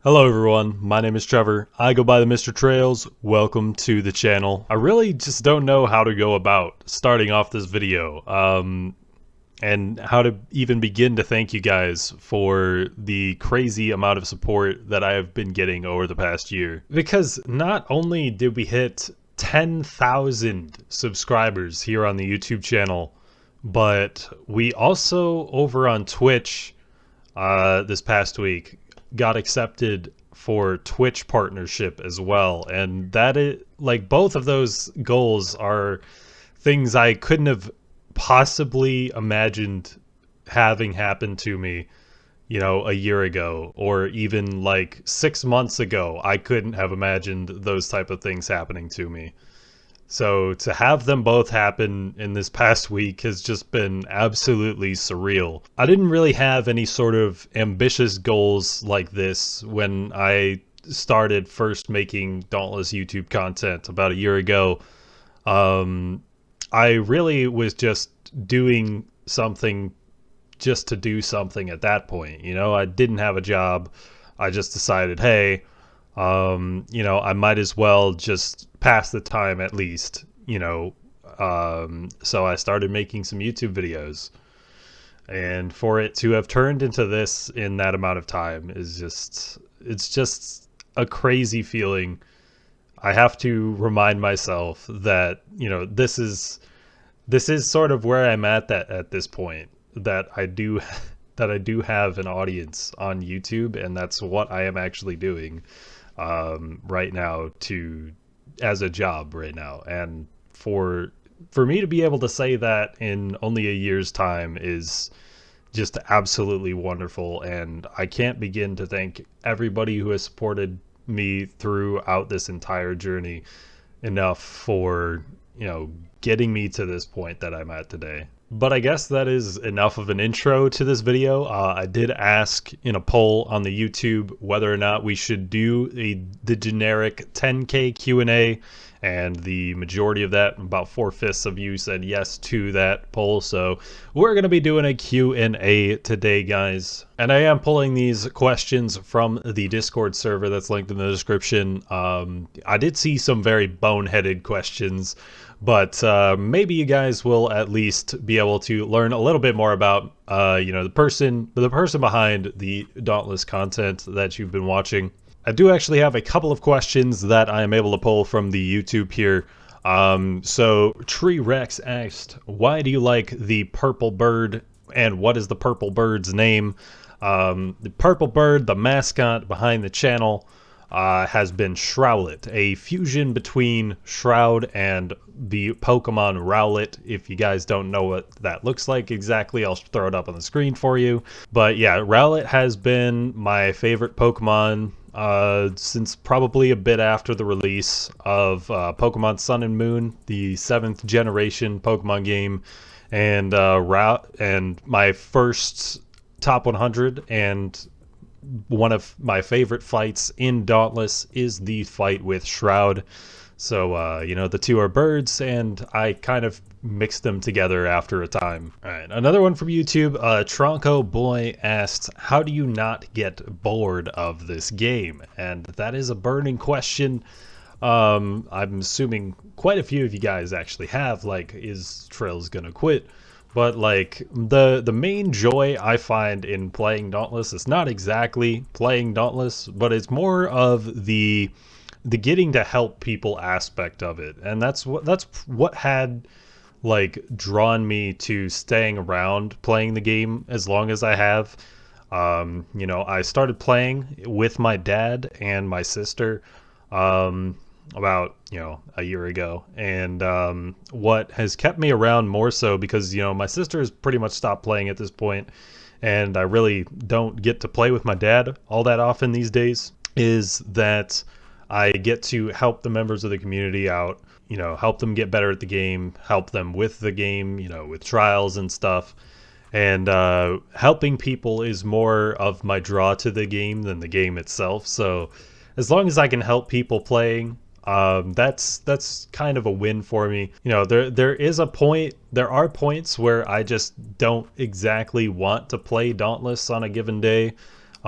Hello everyone, my name is Trevor. I go by TheMrTrails. Welcome to the channel. I really just don't know how to go about starting off this video, and how to even begin to thank you guys for the crazy amount of support that I have been getting over the past year. Because not only did we hit 10,000 subscribers here on the YouTube channel, but we also over on Twitch this past week got accepted for Twitch partnership as well, and that is like both of those goals are things I couldn't have possibly imagined having happened to me, a year ago, or even like 6 months ago. I couldn't have imagined those type of things happening to me. So to have them both happen in this past week has just been absolutely surreal. I didn't really have any sort of ambitious goals like this when I started first making Dauntless YouTube content about a year ago. I really was just doing something just to do something at that point. I didn't have a job. I just decided, hey, I might as well just pass the time at least, so I started making some YouTube videos, and for it to have turned into this in that amount of time it's just a crazy feeling. I have to remind myself that, this is sort of where I'm at this point, that I do that I do have an audience on YouTube, and that's what I am actually doing right now as a job right now. And for me to be able to say that in only a year's time is just absolutely wonderful, and I can't begin to thank everybody who has supported me throughout this entire journey enough for getting me to this point that I'm at today. But I guess that is enough of an intro to this video. I did ask in a poll on the YouTube whether or not we should do the generic 10K Q&A, and the majority of that, about 4/5 of you, said yes to that poll. So we're going to be doing a Q&A today, guys. And I am pulling these questions from the Discord server that's linked in the description. I did see some very boneheaded questions, but maybe you guys will at least be able to learn a little bit more about the person behind the Dauntless content that you've been watching. I do actually have a couple of questions that I am able to pull from the YouTube here. So Tree Rex asked, why do you like the purple bird, and what is the purple bird's name? The purple bird, the mascot behind the channel, has been Shroudlet, a fusion between Shroud and the Pokemon Rowlet. If you guys don't know what that looks like exactly, I'll throw it up on the screen for you. But yeah, Rowlet has been my favorite Pokemon since probably a bit after the release of Pokemon Sun and Moon, the 7th generation Pokemon game, and and my first top 100, and one of my favorite fights in Dauntless is the fight with Shroud. So, the two are birds, and I kind of mixed them together after a time. All right, another one from YouTube. Tronco Boy asked, how do you not get bored of this game? And that is a burning question. I'm assuming quite a few of you guys actually have, like, is Trails gonna quit? But like the main joy I find in playing Dauntless is not exactly playing Dauntless, but it's more of the getting to help people aspect of it. And that's what had like drawn me to staying around playing the game as long as I have. I started playing with my dad and my sister about a year ago, and what has kept me around more so, because my sister has pretty much stopped playing at this point, and I really don't get to play with my dad all that often these days, is that I get to help the members of the community out, help them get better at the game, help them with the game, with trials and stuff. And helping people is more of my draw to the game than the game itself. So as long as I can help people playing, that's kind of a win for me. There are points where I just don't exactly want to play Dauntless on a given day.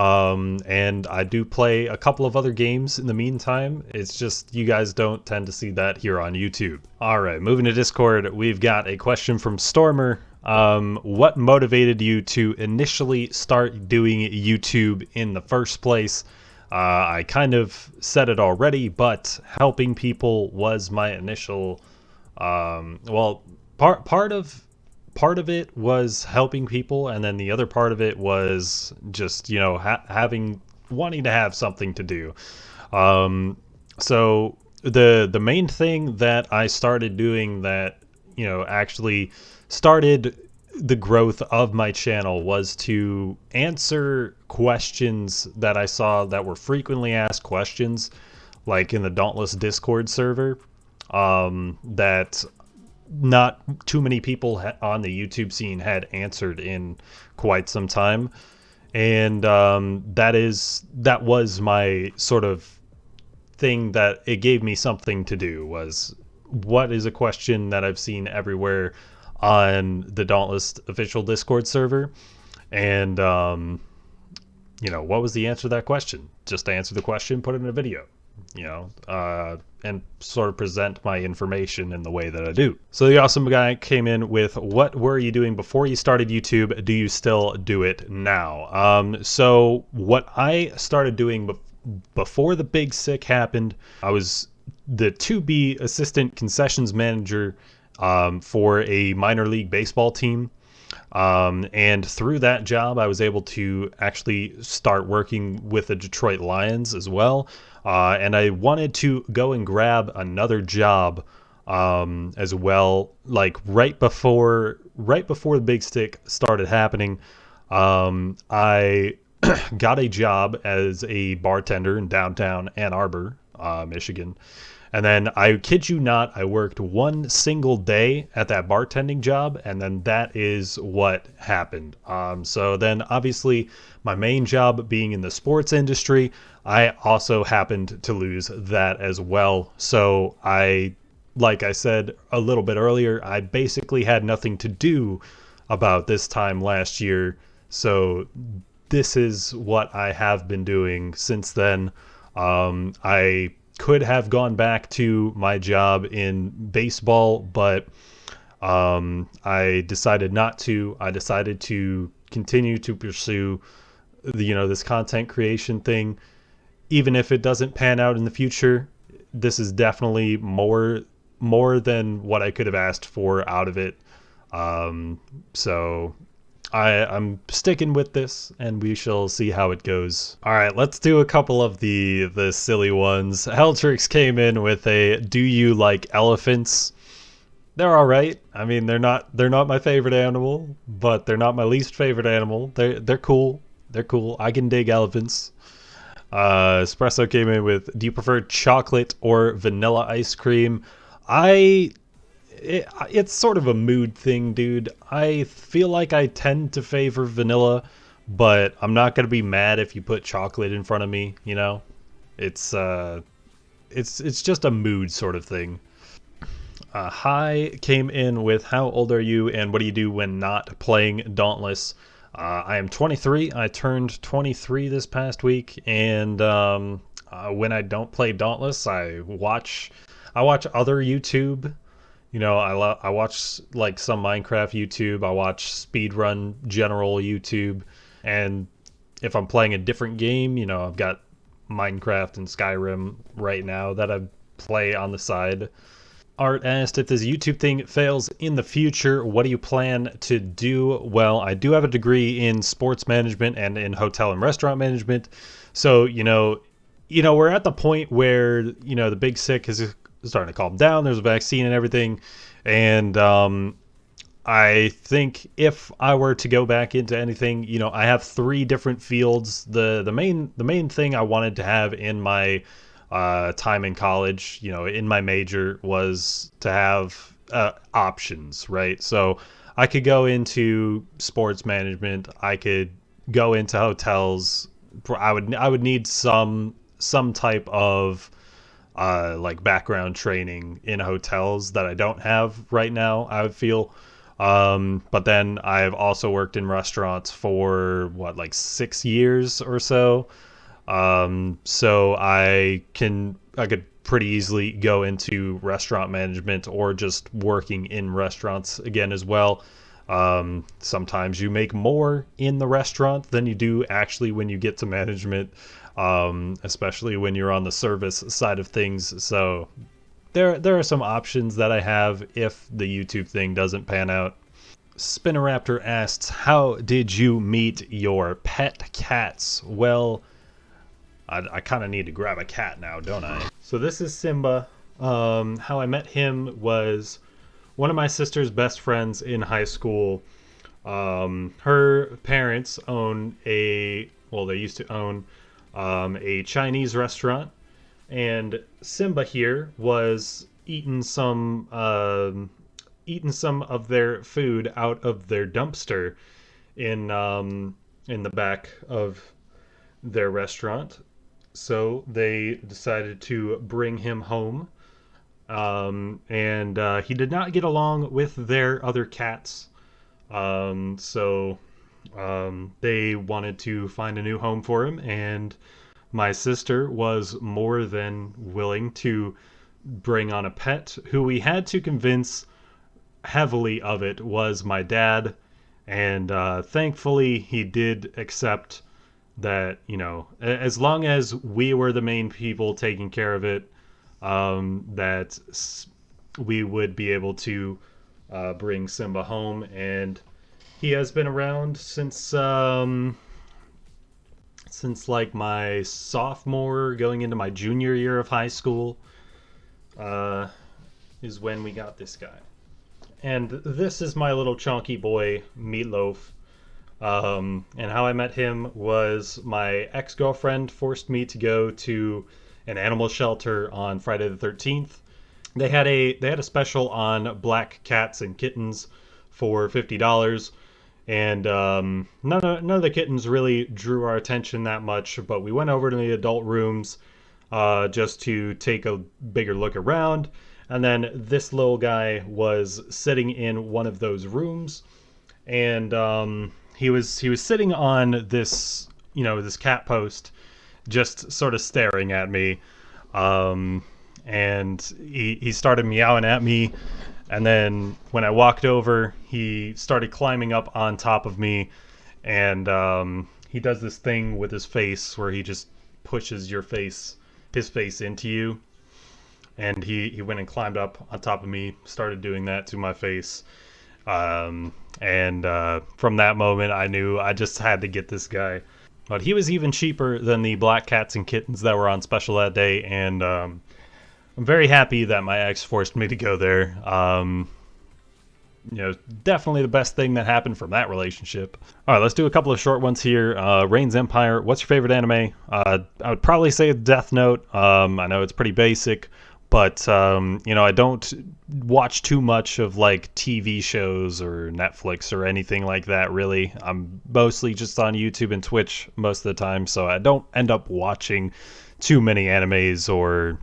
And I do play a couple of other games in the meantime. It's just you guys don't tend to see that here on YouTube. All right, moving to Discord, we've got a question from Stormer. What motivated you to initially start doing YouTube in the first place? I kind of said it already, but helping people was my initial. Well, part of it was helping people, and then the other part of it was just having wanting to have something to do. Um, so the main thing that I started doing that actually started the growth of my channel was to answer questions that I saw that were frequently asked questions, like in the Dauntless Discord server, that not too many people on the YouTube scene had answered in quite some time. And that was my sort of thing, that it gave me something to do, was what is a question that I've seen everywhere on the Dauntless official Discord server. And what was the answer to that question? Just to answer the question, put it in a video, and sort of present my information in the way that I do. So the awesome guy came in with, what were you doing before you started YouTube? Do you still do it now? So what I started doing before the big sick happened, I was the 2B assistant concessions manager for a minor league baseball team. And through that job, I was able to actually start working with the Detroit Lions as well. And I wanted to go and grab another job as well, like right before the big stick started happening. I got a job as a bartender in downtown Ann Arbor, Michigan. And then, I kid you not, I worked one single day at that bartending job, and then that is what happened. So then, obviously, my main job being in the sports industry, I also happened to lose that as well. So like I said a little bit earlier, I basically had nothing to do about this time last year. So this is what I have been doing since then. I could have gone back to my job in baseball, but I decided not to. I decided to continue to pursue this content creation thing. Even if it doesn't pan out in the future, this is definitely more than what I could have asked for out of it. So I'm sticking with this, and we shall see how it goes. All right, let's do a couple of the silly ones. Heltrix came in with a, do you like elephants? They're all right. I mean, they're not my favorite animal, but they're not my least favorite animal. They're cool. They're cool. I can dig elephants. Espresso came in with, do you prefer chocolate or vanilla ice cream? It's sort of a mood thing, dude. I feel like I tend to favor vanilla, but I'm not gonna be mad if you put chocolate in front of me. It's just a mood sort of thing. Hi came in with, how old are you and what do you do when not playing Dauntless? I am 23. I turned 23 this past week, and when I don't play Dauntless, I watch other YouTube. I watch like some Minecraft YouTube. I watch speedrun general YouTube, and if I'm playing a different game, I've got Minecraft and Skyrim right now that I play on the side. Art asked, if this YouTube thing fails in the future, what do you plan to do? Well, I do have a degree in sports management and in hotel and restaurant management. So, we're at the point where, the big sick is starting to calm down. There's a vaccine and everything. And I think if I were to go back into anything, I have 3 different fields. The main thing I wanted to have in my time in college, in my major, was to have options, right? So I could go into sports management. I could go into hotels. I would need some type of like background training in hotels that I don't have right now, I would feel. But then I've also worked in restaurants for what, like 6 years or so. So I could pretty easily go into restaurant management or just working in restaurants again as well. Sometimes you make more in the restaurant than you do actually when you get to management, especially when you're on the service side of things. So there are some options that I have if the YouTube thing doesn't pan out. Spinneraptor asks, how did you meet your pet cats? Well, I kind of need to grab a cat now, don't I? So this is Simba. How I met him was one of my sister's best friends in high school. Her parents own they used to own a Chinese restaurant, and Simba here was eating some of their food out of their dumpster in the back of their restaurant. So they decided to bring him home, and he did not get along with their other cats. So they wanted to find a new home for him, and my sister was more than willing to bring on a pet. Who we had to convince heavily of it was my dad, and thankfully he did accept that, as long as we were the main people taking care of it, that we would be able to bring Simba home. And he has been around since like my sophomore going into my junior year of high school, is when we got this guy. And this is my little chunky boy, Meatloaf. And how I met him was my ex-girlfriend forced me to go to an animal shelter on Friday the 13th. They had a special on black cats and kittens for $50, and none of the kittens really drew our attention that much. But we went over to the adult rooms just to take a bigger look around. And then this little guy was sitting in one of those rooms, and he was sitting on this cat post, just sort of staring at me, and he started meowing at me, and then when I walked over, he started climbing up on top of me, and he does this thing with his face where he just pushes his face into you. And he went and climbed up on top of me, started doing that to my face. And from that moment, I knew I just had to get this guy. But he was even cheaper than the black cats and kittens that were on special that day. And I'm very happy that my ex forced me to go there. Definitely the best thing that happened from that relationship. All right, let's do a couple of short ones here. Reign's Empire, what's your favorite anime? I would probably say Death Note. I know it's pretty basic, but I don't watch too much of like TV shows or Netflix or anything like that, really. I'm mostly just on YouTube and Twitch most of the time, so I don't end up watching too many animes or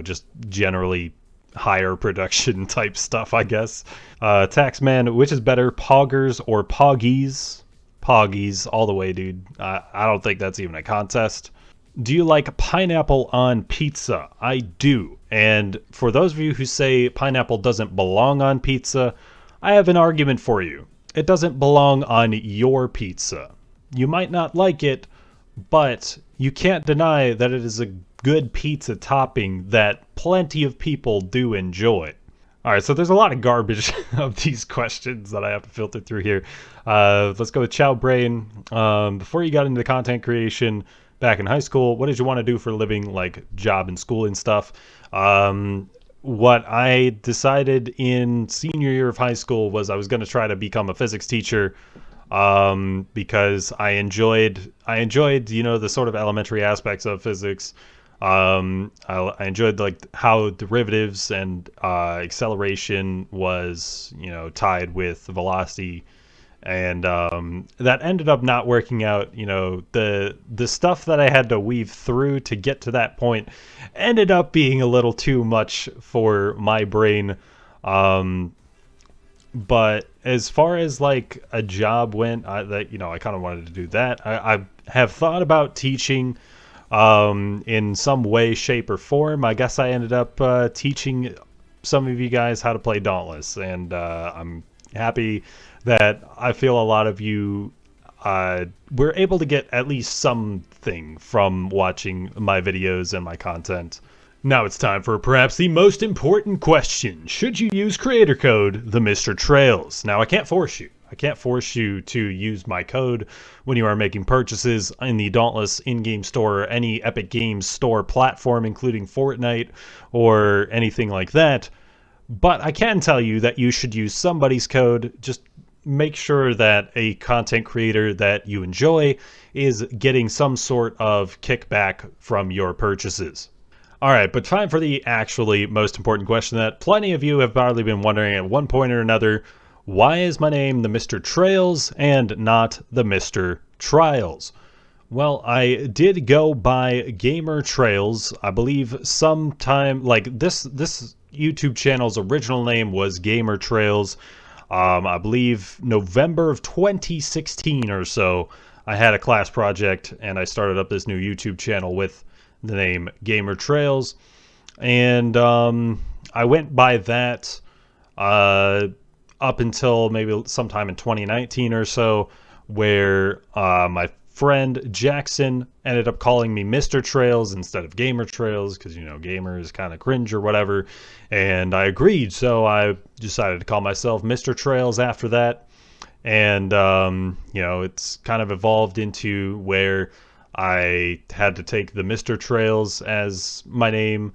just generally higher production type stuff, I guess. Taxman, which is better, Poggers or Poggies? Poggies all the way, dude. I don't think that's even a contest. Do you like pineapple on pizza? I do. And for those of you who say pineapple doesn't belong on pizza, I have an argument for you. It doesn't belong on your pizza. You might not like it, but you can't deny that it is a good pizza topping that plenty of people do enjoy. All right, so there's a lot of garbage of these questions that I have to filter through here. Let's go with Chow Brain. Before you got into content creation back in high school, what did you want to do for a living, like job and school and stuff? What I decided in senior year of high school was I was going to try to become a physics teacher, because I enjoyed the sort of elementary aspects of physics. I enjoyed like how derivatives and acceleration was tied with velocity, and that ended up not working out. The stuff that I had to weave through to get to that point ended up being a little too much for my brain. But as far as like a job went, I kind of wanted to do that. I have thought about teaching in some way, shape, or form. I guess I ended up teaching some of you guys how to play Dauntless, and I'm happy that I feel a lot of you were able to get at least something from watching my videos and my content. Now it's time for perhaps the most important question. Should you use creator code, TheMrTrails? Now I can't force you. I can't force you to use my code when you are making purchases in the Dauntless in-game store or any Epic Games store platform, including Fortnite or anything like that. But I can tell you that you should use somebody's code. Just make sure that a content creator that you enjoy is getting some sort of kickback from your purchases. All right, but time for the actually most important question that plenty of you have probably been wondering at one point or another. Why is my name the TheMrTrails and not the TheMrTrials? Well, I did go by TheMrTrails. I believe sometime like this YouTube channel's original name was TheMrTrails. I believe November of 2016 or so. I had a class project and I started up this new YouTube channel with the name TheMrTrails, and I went by that up until maybe sometime in 2019 or so, where my friend Jackson ended up calling me TheMrTrails instead of TheMrTrails because, you know, gamer is kind of cringe or whatever, and I agreed, so I decided to call myself TheMrTrails after that. And you know, it's kind of evolved into where I had to take the TheMrTrails as my name,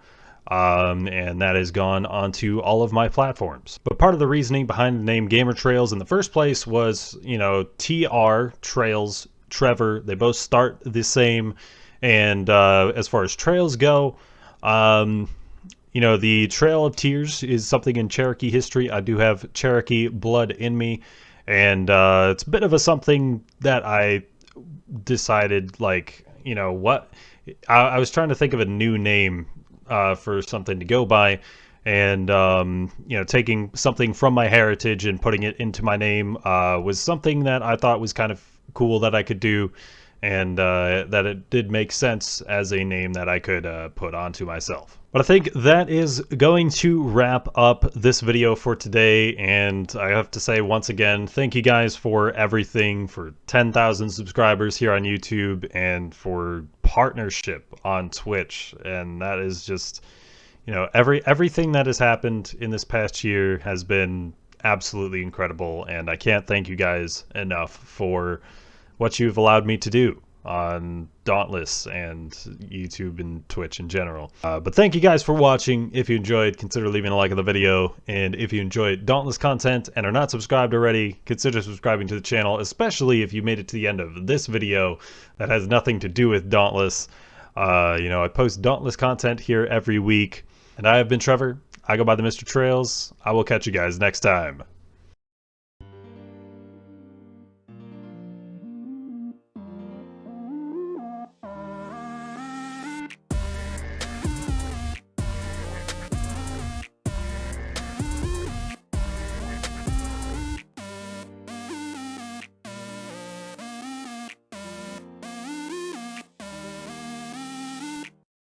and that has gone onto all of my platforms. But part of the reasoning behind the name TheMrTrails in the first place was, you know, TR, Trails, Trevor, they both start the same. And as far as trails go, you know, the Trail of Tears is something in Cherokee history. I do have Cherokee blood in me, and it's a bit of a something that I decided, like, you know what, I was trying to think of a new name for something to go by, and you know, taking something from my heritage and putting it into my name was something that I thought was kind of cool that I could do, and that it did make sense as a name that I could put onto myself. But I think that is going to wrap up this video for today, and I have to say once again, thank you guys for everything, for 10,000 subscribers here on YouTube, and for partnership on Twitch. And that is just, you know, everything that has happened in this past year has been absolutely incredible, and I can't thank you guys enough for what you've allowed me to do on Dauntless and YouTube and Twitch in general. But thank you guys for watching. If you enjoyed, consider leaving a like on the video, and if you enjoyed Dauntless content and are not subscribed already, consider subscribing to the channel, especially if you made it to the end of this video that has nothing to do with Dauntless. You know, I post Dauntless content here every week, and I have been Trevor. I go by TheMrTrails. I will catch you guys next time.